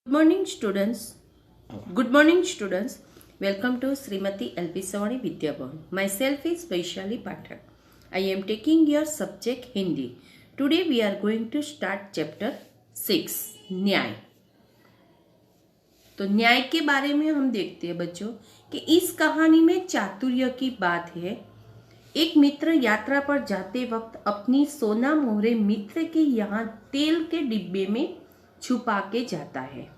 Morning students. Good morning students. Welcome to Srimati LP Savani Vidyabhavan. Myself is Vaishali Pathak. I am taking your subject Hindi. Today we are going to start chapter 6 न्याय। तो न्याय के बारे में हम देखते हैं बच्चों कि इस कहानी में चातुर्य की बात है। एक मित्र यात्रा पर जाते वक्त अपनी सोना मोहरे मित्र के यहाँ तेल के डिब्बे में छुपा के जाता है।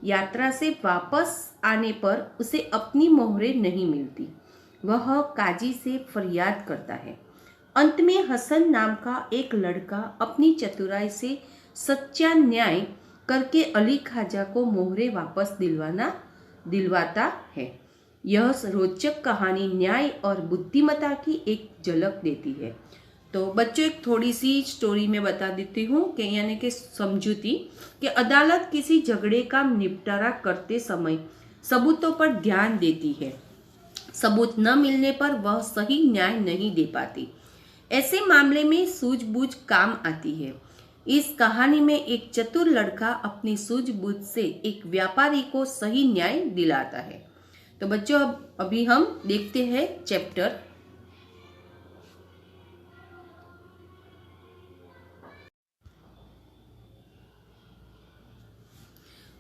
यात्रा से वापस आने पर उसे अपनी मोहरे नहीं मिलती। वह काजी से फरियाद करता है। अंत में हसन नाम का एक लड़का अपनी चतुराई से सच्चा न्याय करके अली ख्वाजा को मोहरे वापस दिलवाता है। यह रोचक कहानी न्याय और बुद्धिमत्ता की एक झलक देती है। तो बच्चों एक थोड़ी सी स्टोरी में बता देती हूँ कि यानी कि समझूती कि अदालत किसी झगड़े का निपटारा करते समय सबूतों पर ध्यान देती है। सबूत न मिलने पर वह सही न्याय नहीं दे पाती। ऐसे मामले में सूझबूझ काम आती है। इस कहानी में एक चतुर लड़का अपनी सूझबूझ से एक व्यापारी को सही न्याय दिलाता है। तो बच्चों अभी हम देखते हैं चैप्टर।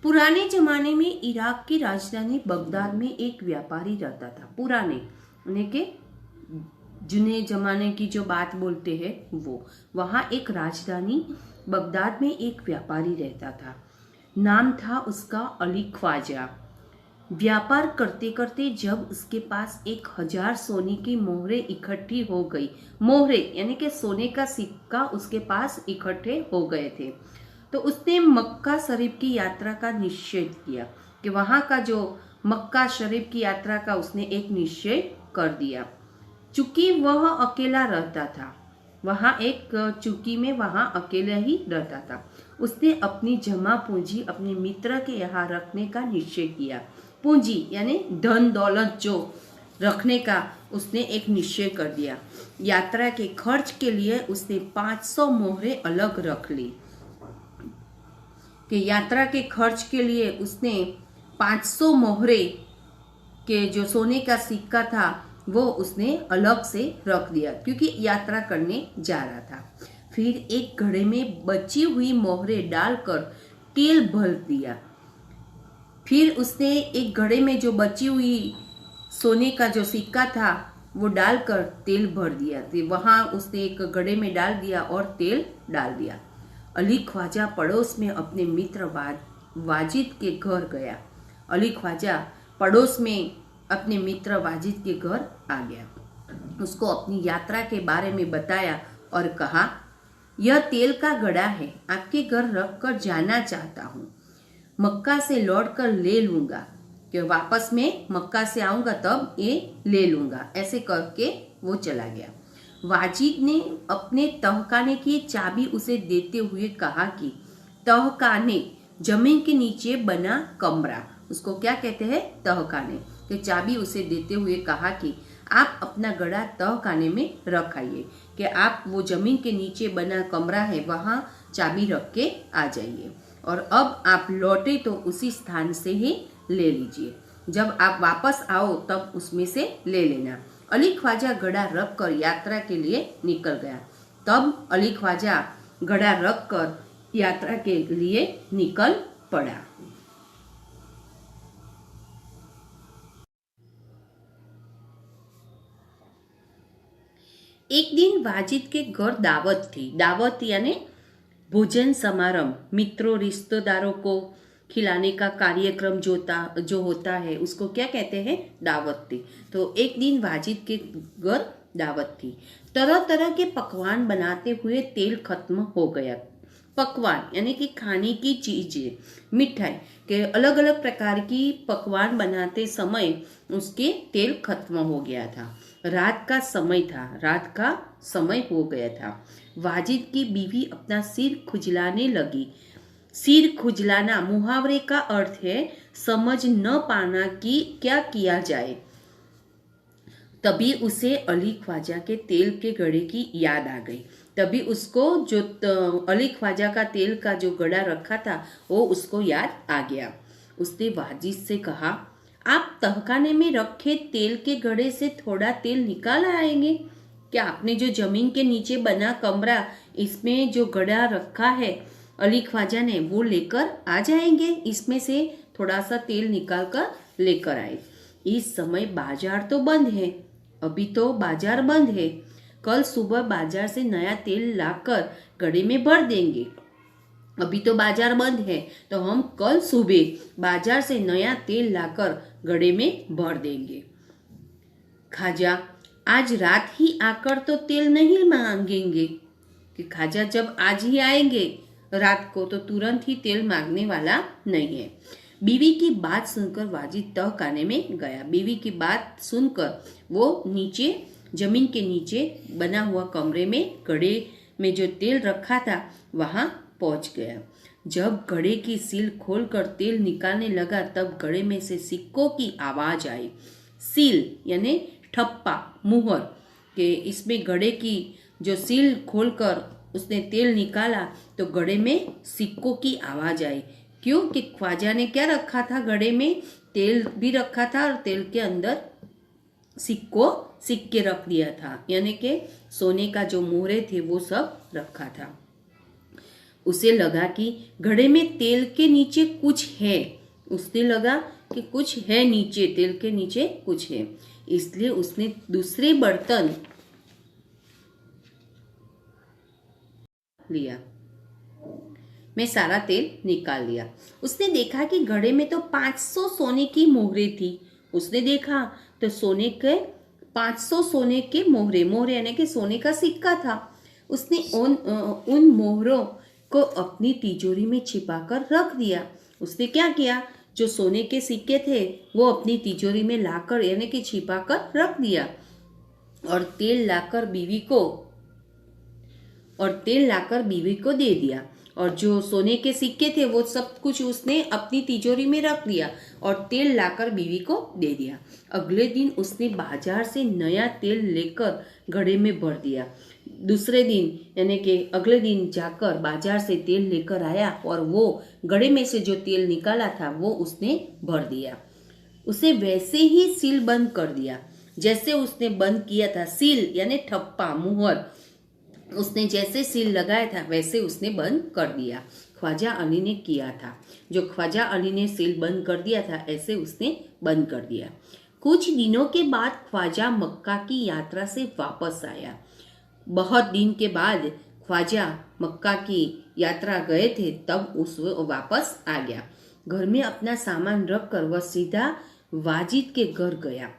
पुराने जमाने में इराक की राजधानी बगदाद में एक व्यापारी रहता था। पुराने यानी कि जुने जमाने की जो बात बोलते हैं वो। वहाँ एक राजधानी बगदाद में एक व्यापारी रहता था। नाम था उसका अली ख्वाजा। व्यापार करते करते जब उसके पास 1000 सोने की मोहरे इकट्ठी हो गई, मोहरे यानी कि सोने का सिक्का उसके पास इकट्ठे हो गए थे, तो उसने मक्का शरीफ की यात्रा का निश्चय किया कि वहाँ का जो मक्का शरीफ की यात्रा का उसने एक निश्चय कर दिया। चूंकि वह अकेला रहता था, वहाँ एक चुकी में वहाँ अकेला ही रहता था, उसने अपनी जमा पूंजी अपने मित्र के यहाँ रखने का निश्चय किया। पूंजी यानी धन दौलत जो रखने का उसने एक निश्चय कर दिया। यात्रा के खर्च के लिए उसने 500 मोहरे अलग रख ली। कि यात्रा के खर्च के लिए उसने 500 मोहरे के जो सोने का सिक्का था वो उसने अलग से रख दिया क्योंकि यात्रा करने जा रहा था। फिर एक घड़े में बची हुई मोहरे डालकर तेल भर दिया। फिर उसने एक घड़े में जो बची हुई सोने का जो सिक्का था वो डालकर तेल भर दिया। वहाँ उसने एक घड़े में डाल दिया और तेल डाल दिया। अली ख्वाजा पड़ोस में अपने मित्र वाजिद के घर गया। अली ख्वाजा पड़ोस में अपने मित्र वाजिद के घर आ गया। उसको अपनी यात्रा के बारे में बताया और कहा, यह तेल का घड़ा है, आपके घर रख कर जाना चाहता हूँ। मक्का से लौट कर ले लूँगा, कि वापस में मक्का से आऊँगा तब ये ले लूँगा। ऐसे करके वो चला गया। वाजिद ने अपने तहखाने की चाबी उसे देते हुए कहा कि तहखाने जमीन के नीचे बना कमरा, उसको क्या कहते हैं तहखाने, कि चाबी उसे देते हुए कहा कि आप अपना घड़ा तहखाने में रखाइए, कि आप वो जमीन के नीचे बना कमरा है वहाँ चाबी रख के आ जाइए और अब आप लौटे तो उसी स्थान से ही ले लीजिए। जब आप वापस आओ तब उसमें से ले लेना। अली ख्वाजा घड़ा रख कर यात्रा के लिए निकल गया। तब अली ख्वाजा घड़ा रख कर यात्रा के लिए निकल पड़ा। एक दिन वाजिद के घर दावत थी। दावत यानी भोजन समारंभ, मित्रों रिश्तेदारों को खिलाने का कार्यक्रम जो होता है उसको क्या कहते हैं दावत थी। तो एक दिन वाजिद के घर दावत थी। तरह तरह के पकवान बनाते हुए तेल खत्म हो गया। पकवान यानी कि खाने की चीजें, मिठाई के अलग अलग प्रकार की पकवान बनाते समय उसके तेल खत्म हो गया था। रात का समय था, रात का समय हो गया था। वाजिद की बीवी अपना सिर खुजलाने लगी। सिर खुजलाना मुहावरे का अर्थ है समझ न पाना कि क्या किया जाए। तभी उसे अली ख्वाजा के तेल के घड़े की याद आ गई। तभी उसको जो अली ख्वाजा का तेल का जो गड़ा रखा था वो उसको याद आ गया। उसने वाजिद से कहा, आप तहखाने में रखे तेल के घड़े से थोड़ा तेल निकाल आएंगे? क्या आपने जो जमीन के नीचे बना कमरा, इसमें जो घड़ा रखा है अली ख्वाजा ने, वो लेकर आ जाएंगे? इसमें से थोड़ा सा तेल निकाल कर लेकर आए। इस समय बाजार तो बंद है। अभी तो बाजार बंद है। कल सुबह बाजार से नया तेल लाकर घड़े में भर देंगे। अभी तो बाजार बंद है, तो हम कल सुबह बाजार से नया तेल लाकर घड़े में भर देंगे। खाजा, आज रात ही आकर तो तेल नहीं मांगेंगे? कि खाजा जब आज ही आएंगे रात को तो तुरंत ही तेल मांगने वाला नहीं है। बीवी की बात सुनकर वाजिद तहखाने में गया। बीवी की बात सुनकर वो नीचे जमीन के नीचे बना हुआ कमरे में घड़े में जो तेल रखा था वहां पहुंच गया। जब घड़े की सील खोलकर तेल निकालने लगा तब घड़े में से सिक्कों की आवाज आई। सील यानी ठप्पा, मुहर, के इसमें घड़े की जो सील खोलकर उसने तेल निकाला तो घड़े में सिक्कों की आवाज आई। क्यों? कि ख्वाजा ने क्या रखा था घड़े में? तेल भी रखा था और तेल के अंदर सिक्के रख दिया था, यानी कि सोने का जो मोहरे थे वो सब रखा था। उसे लगा कि घड़े में तेल के नीचे कुछ है। उसने लगा कि कुछ है नीचे, तेल के नीचे कुछ है। इसलिए उसने दूसरे बर्तन लिया में सारा तेल निकाल लिया। उसने देखा कि घड़े में तो 500 सोने की मोहरे थी। उसने देखा तो सोने के 500 सोने के मोहरे यानी कि सोने का सिक्का था। उसने उन मोहरों को अपनी तिजोरी में छिपाकर रख दिया। उसने क्या किया? जो सोने के सिक्के थे वो अपनी तिजोरी में लाकर यानी कि छिपाकर रख दिया और तेल लाकर बीवी को दे दिया। और जो सोने के सिक्के थे वो सब कुछ उसने अपनी तिजोरी में रख दिया और तेल लाकर बीवी को दे दिया। अगले दिन उसने बाजार से नया तेल लेकर घड़े में भर दिया। दूसरे दिन यानी कि अगले दिन जाकर बाजार से तेल लेकर आया और वो घड़े में से जो तेल निकाला था वो उसने भर दिया। उसे वैसे ही सील बंद कर दिया जैसे उसने बंद किया था। सील यानी ठप्पा, मुहर, उसने जैसे सील लगाया था वैसे उसने बंद कर दिया। ख्वाजा अली ने किया था। जो ख्वाजा अली ने सील बंद कर दिया था ऐसे उसने बंद कर दिया। कुछ दिनों के बाद ख्वाजा मक्का की यात्रा से वापस आया। बहुत दिन के बाद ख्वाजा मक्का की यात्रा गए थे तब उस वापस आ गया। घर में अपना सामान रखकर वह सीधा वाजिद के घर गया।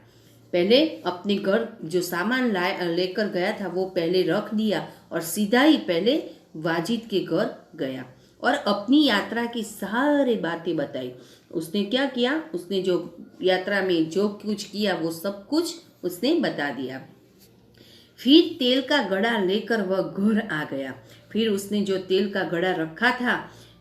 पहले अपने घर जो सामान लेकर गया था वो पहले रख दिया और सीधा ही पहले वाजिद के घर गया और अपनी यात्रा की सारी बातें बताई। उसने क्या किया? उसने जो यात्रा में जो कुछ किया वो सब कुछ उसने बता दिया। फिर तेल का घड़ा लेकर वह घर आ गया। फिर उसने जो तेल का घड़ा रखा था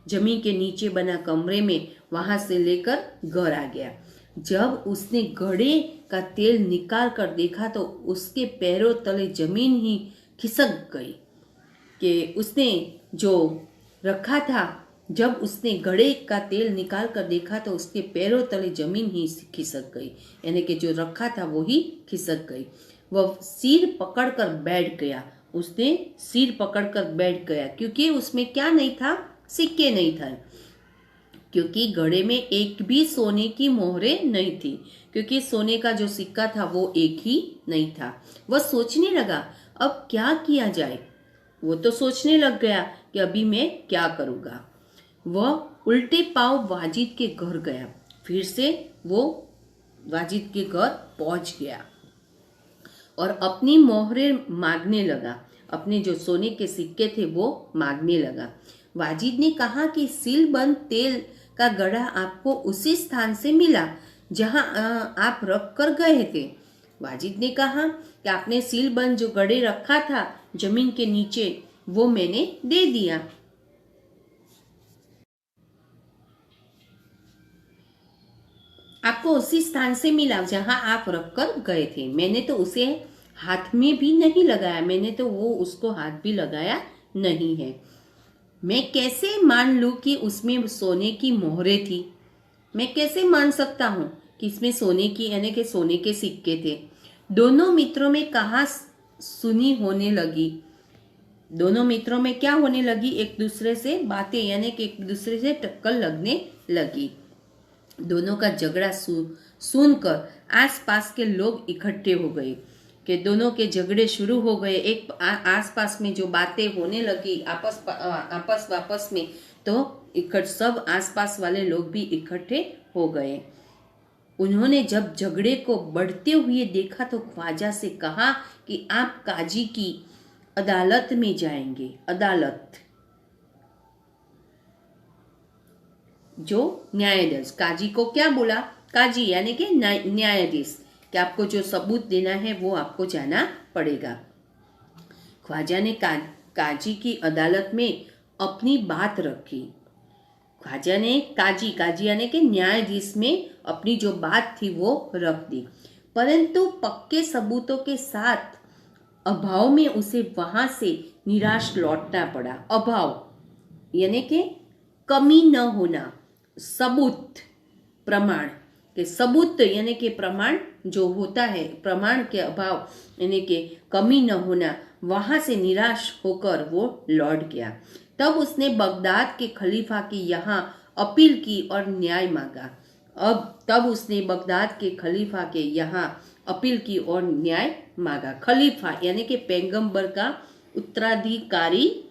जमीन के नीचे बना कमरे में, वहां से लेकर घर आ गया। जब उसने घड़े का तेल निकाल कर देखा तो उसके पैरों तले जमीन ही खिसक गई। कि उसने जो रखा था, जब उसने घड़े का तेल निकाल कर देखा तो उसके पैरों तले जमीन ही खिसक गई, यानी कि जो रखा था वो ही खिसक गई। वह सिर पकड़कर बैठ गया। उसने सिर पकड़कर बैठ गया क्योंकि उसमें क्या नहीं था? सिक्के नहीं था, क्योंकि घड़े में एक भी सोने की मोहरे नहीं थी, क्योंकि सोने का जो सिक्का था वो एक ही नहीं था। वह सोचने लगा अब क्या किया जाए। वो तो सोचने लग गया कि अभी मैं क्या करूँगा। वह उल्टे पांव वाजिद के घर गया। फिर से वो वाजिद के घर पहुंच गया और अपनी मोहरे मांगने लगा। अपने जो सोने के सिक्के थे वो मांगने लगा। वाजिद ने कहा कि सीलबंद तेल का घड़ा आपको उसी स्थान से मिला जहां आप रख कर गए थे। वाजिद ने कहा कि आपने सीलबंद जो घड़े रखा था जमीन के नीचे वो मैंने दे दिया। आपको उसी स्थान से मिला जहां आप रख कर गए थे। मैंने तो उसे हाथ में भी नहीं लगाया, मैंने तो वो उसको हाथ भी लगाया नहीं है। मैं कैसे मान लूं कि उसमें सोने की मोहरें थी? मैं कैसे मान सकता हूँ कि इसमें सोने की यानी कि सोने के सिक्के थे? दोनों मित्रों में कहाँ सुनी होने लगी? दोनों मित्रों में क्या होने लगी? एक दूसरे से बातें यानी कि एक दूसरे से टक्कर लगने लगी। दोनों का झगड़ा सुनकर आसपास के लोग इकट्ठे हो गए कि दोनों के झगड़े शुरू हो गए। एक आसपास में जो बातें होने लगी आपस वापस में, तो सब आसपास वाले लोग भी इकट्ठे हो गए। उन्होंने जब झगड़े को बढ़ते हुए देखा तो ख्वाजा से कहा कि आप काजी की अदालत में जाएंगे। अदालत जो न्यायाधीश, काजी को क्या बोला? काजी यानी कि न्यायाधीश, कि आपको जो सबूत देना है वो आपको जाना पड़ेगा। ख्वाजा ने काजी की अदालत में अपनी बात रखी। ख्वाजा ने काजी यानी कि न्यायाधीश में अपनी जो बात थी वो रख दी, परंतु पक्के सबूतों के साथ अभाव में उसे वहां से निराश लौटना पड़ा। अभाव यानी कि कमी न होना, सबूत प्रमाण के सबूत यानी कि प्रमाण जो होता है, प्रमाण के अभाव यानी कि कमी न होना, वहां से निराश होकर वो लौट गया। तब उसने बगदाद के खलीफा की यहाँ अपील की और न्याय मांगा। तब उसने बगदाद के खलीफा के यहाँ अपील की और न्याय मांगा। खलीफा यानी कि पैगंबर का उत्तराधिकारी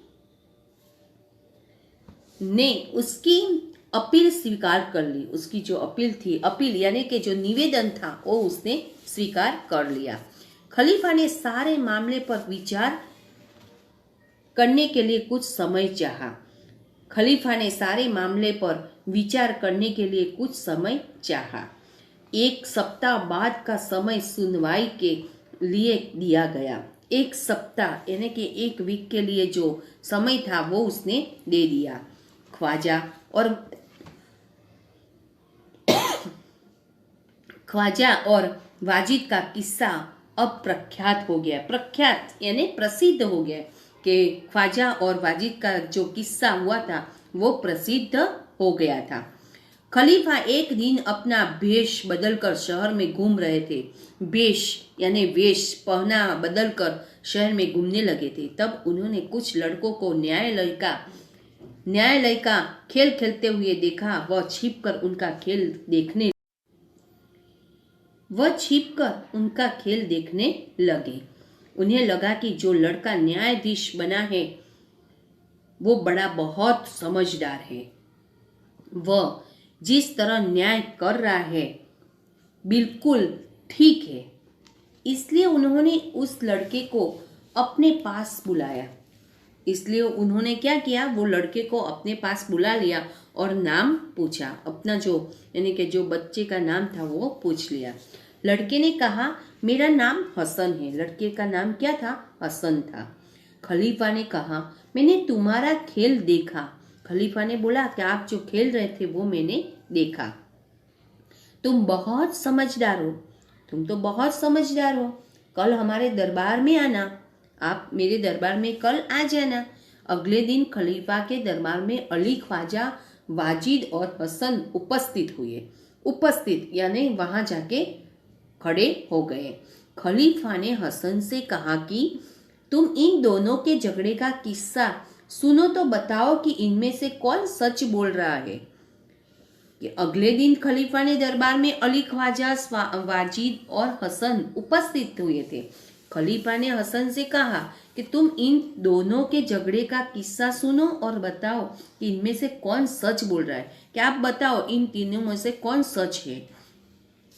ने उसकी अपील स्वीकार कर ली। उसकी जो अपील थी, अपील यानी कि जो निवेदन था, वो उसने स्वीकार कर लिया। खलीफा ने सारे मामले पर विचार करने के लिए कुछ समय चाहा। खलीफा ने सारे मामले पर विचार करने के लिए कुछ समय चाहा। 1 सप्ताह बाद का समय सुनवाई के लिए दिया गया। 1 सप्ताह यानी कि 1 वीक के लिए जो समय था वो उसने दे दिया। ख्वाजा और वाजिद का किस्सा अब प्रख्यात हो गया। प्रख्यात यानी प्रसिद्ध हो गया कि ख्वाजा और वाजिद का जो किस्सा हुआ था वो प्रसिद्ध हो गया था। खलीफा एक दिन अपना वेश बदलकर शहर में घूम रहे थे। वेश यानी वेश पहना बदलकर शहर में घूमने लगे थे। तब उन्होंने कुछ लड़कों को न्यायालय का खेल खेलते हुए देखा। वह छिपकर उनका खेल देखने लगे। उन्हें लगा कि जो लड़का न्यायाधीश बना है वो बहुत समझदार है। वह जिस तरह न्याय कर रहा है बिल्कुल ठीक है। इसलिए उन्होंने उस लड़के को अपने पास बुलाया। इसलिए उन्होंने क्या किया, वो लड़के को अपने पास बुला लिया और नाम पूछा। अपना जो यानी कि जो बच्चे का नाम था वो पूछ लिया। लड़के ने कहा मेरा नाम हसन है। लड़के का नाम क्या था? हसन था। खलीफा ने कहा मैंने तुम्हारा खेल देखा। खलीफा ने बोला कि आप जो खेल रहे थे वो मैंने देखा। तुम बहुत समझदार हो। तुम तो बहुत समझदार हो। कल हमारे दरबार में आना। आप मेरे दरबार में कल आ जाना। अगले दिन खलीफा के दरबार में अली, ख्वाजा, वाजिद और हसन उपस्थित यानी वहां जाके खड़े हो गए। खलीफा ने हसन से कहा कि तुम इन दोनों के झगड़े का किस्सा सुनो तो बताओ कि इनमें से कौन सच बोल रहा है। कि अगले दिन खलीफा ने दरबार में अली, ख्वाजा, वाजिद और हसन उपस्थित हुए थे। खलीफा ने हसन से कहा कि तुम इन दोनों के झगड़े का किस्सा सुनो और बताओ कि इनमें से कौन सच बोल रहा है। क्या आप बताओ इन तीनों में से कौन सच है।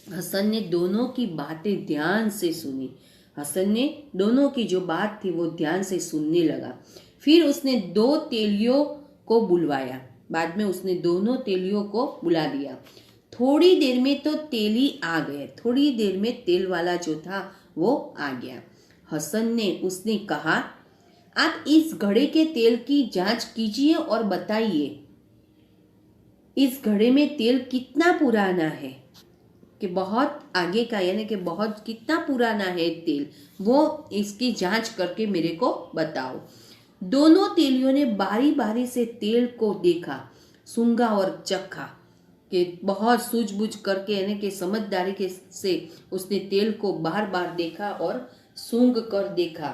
हसन ने दोनों की बातें ध्यान से सुनी। हसन ने दोनों की जो बात थी वो ध्यान से सुनने लगा। फिर उसने 2 तेलियों को बुलवाया। बाद में उसने दोनों तेलियों को बुला दिया। थोड़ी देर में तो तेली आ गए। थोड़ी देर में तेल वाला जो था वो आ गया। उसने कहा आप इस घड़े के तेल की जांच कीजिए और बताइए इस घड़े में तेल कितना पुराना है। कि बहुत आगे का यानी कि बहुत कितना पुराना है तेल, वो इसकी जांच करके मेरे को बताओ। दोनों तेलियों ने बारी बारी से तेल को देखा, सूंघा और चखा कि बहुत सूझबूझ करके यानी कि समझदारी के से उसने तेल को बार बार देखा और सूंघ कर देखा।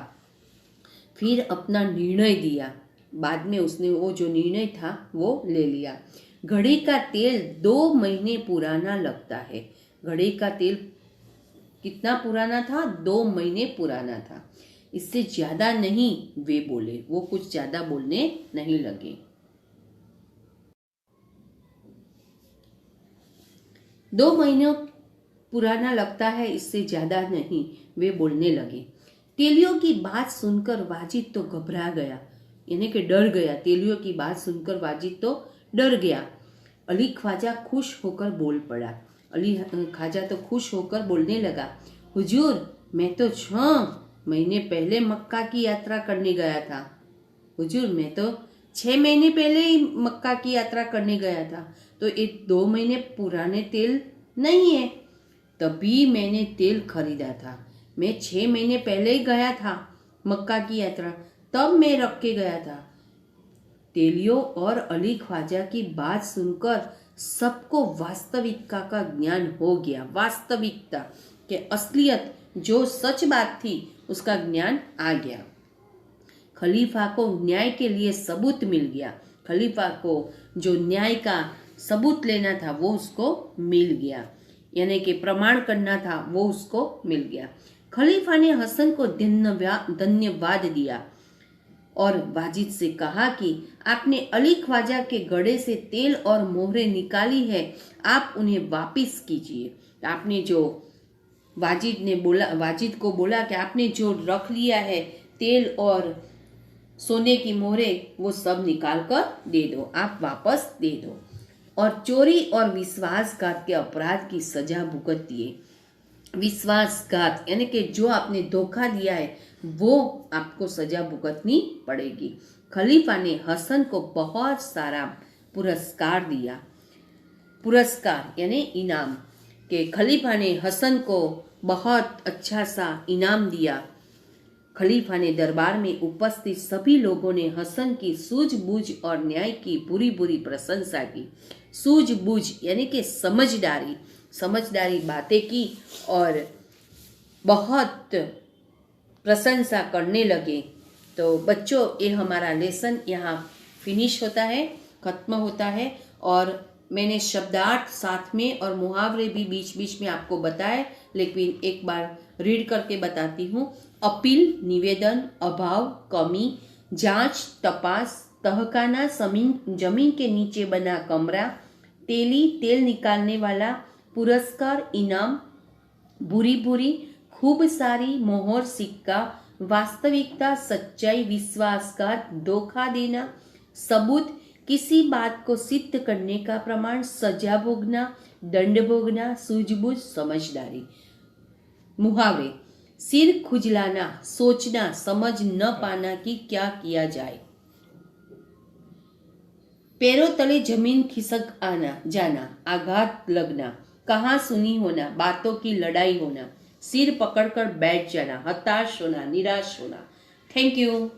फिर अपना निर्णय दिया। बाद में उसने वो जो निर्णय था वो ले लिया। घड़ी का तेल 2 महीने पुराना लगता है। घड़ी का तेल कितना पुराना था? 2 महीने पुराना था। इससे ज्यादा नहीं, वे बोले। वो कुछ ज्यादा बोलने नहीं लगे। 2 महीने पुराना लगता है, इससे ज्यादा नहीं, वे बोलने लगे। तेलियों की बात सुनकर वाजिद तो घबरा गया, यानी कि डर गया। तेलियों की बात सुनकर वाजिद तो डर गया। अली ख्वाजा खुश होकर बोल पड़ा। अली ख्वाजा तो खुश होकर बोलने लगा, हुजूर, मैं तो 6 महीने पहले मक्का की यात्रा करने गया था। हुजूर, मैं तो 6 महीने पहले ही मक्का की यात्रा करने गया था, तो ये 2 महीने पुराने तेल नहीं है। तभी मैंने तेल खरीदा था। मैं 6 महीने पहले ही गया था मक्का की यात्रा, तब मैं रख के गया था। तेलियों और अली ख्वाजा की बात सुनकर सबको वास्तविकता का ज्ञान हो गया। वास्तविकता के असलियत जो सच बात थी उसका ज्ञान आ गया। खलीफा को न्याय के लिए सबूत मिल गया। खलीफा को जो न्याय का सबूत लेना था वो उसको मिल गया, यानी कि प्रमाण करना था वो उसको मिल गया। खलीफा ने हसन को धन्यवाद दिया और वाजिद से कहा कि आपने अली ख्वाजा के गड़े से तेल और मोहरें निकाली है, आप उन्हें वापिस कीजिए। आपने जो वाजिद को बोला कि आपने जो रख लिया है तेल और सोने की मोहरें, वो सब निकाल कर दे दो, आप वापस दे दो। और चोरी और विश्वासघात के अपराध की सजा भुगत दिए। विश्वासघात यानी कि जो आपने धोखा दिया है वो आपको सजा भुगतनी पड़ेगी। खलीफा ने हसन को बहुत सारा पुरस्कार दिया। पुरस्कार यानी इनाम, के खलीफा ने हसन को बहुत अच्छा सा इनाम दिया। खलीफा ने दरबार में उपस्थित सभी लोगों ने हसन की सूझबूझ और न्याय की बुरी बुरी प्रशंसा की। सूझबूझ यानी कि समझदारी बातें की और बहुत प्रशंसा करने लगे। तो बच्चों, ये हमारा लेसन यहाँ फिनिश होता है, खत्म होता है। और मैंने शब्दार्थ साथ में और मुहावरे भी बीच बीच में आपको बताए, लेकिन एक बार रीड करके बताती हूँ। अपील, निवेदन, अभाव, कमी, जांच, तपास, तहखाना, जमीन के नीचे बना कमरा, तेली, तेल निकालने वाला, पुरस्कार, इनाम, बुरी बुरी, खूब सारी, मोहर, सिक्का, वास्तविकता, सच्चाई, विश्वासघात, धोखा देना, सबूत, किसी बात को सिद्ध करने का प्रमाण, सजा भोगना, दंड भोगना, सूझबूझ, समझदारी। मुहावरे, सिर खुजलाना, सोचना, समझ न पाना कि क्या किया जाए। पैरों तले जमीन खिसक जाना, आघात लगना, कहाँ सुनी होना, बातों की लड़ाई होना, सिर पकड़कर बैठ जाना, हताश होना, निराश होना। Thank you.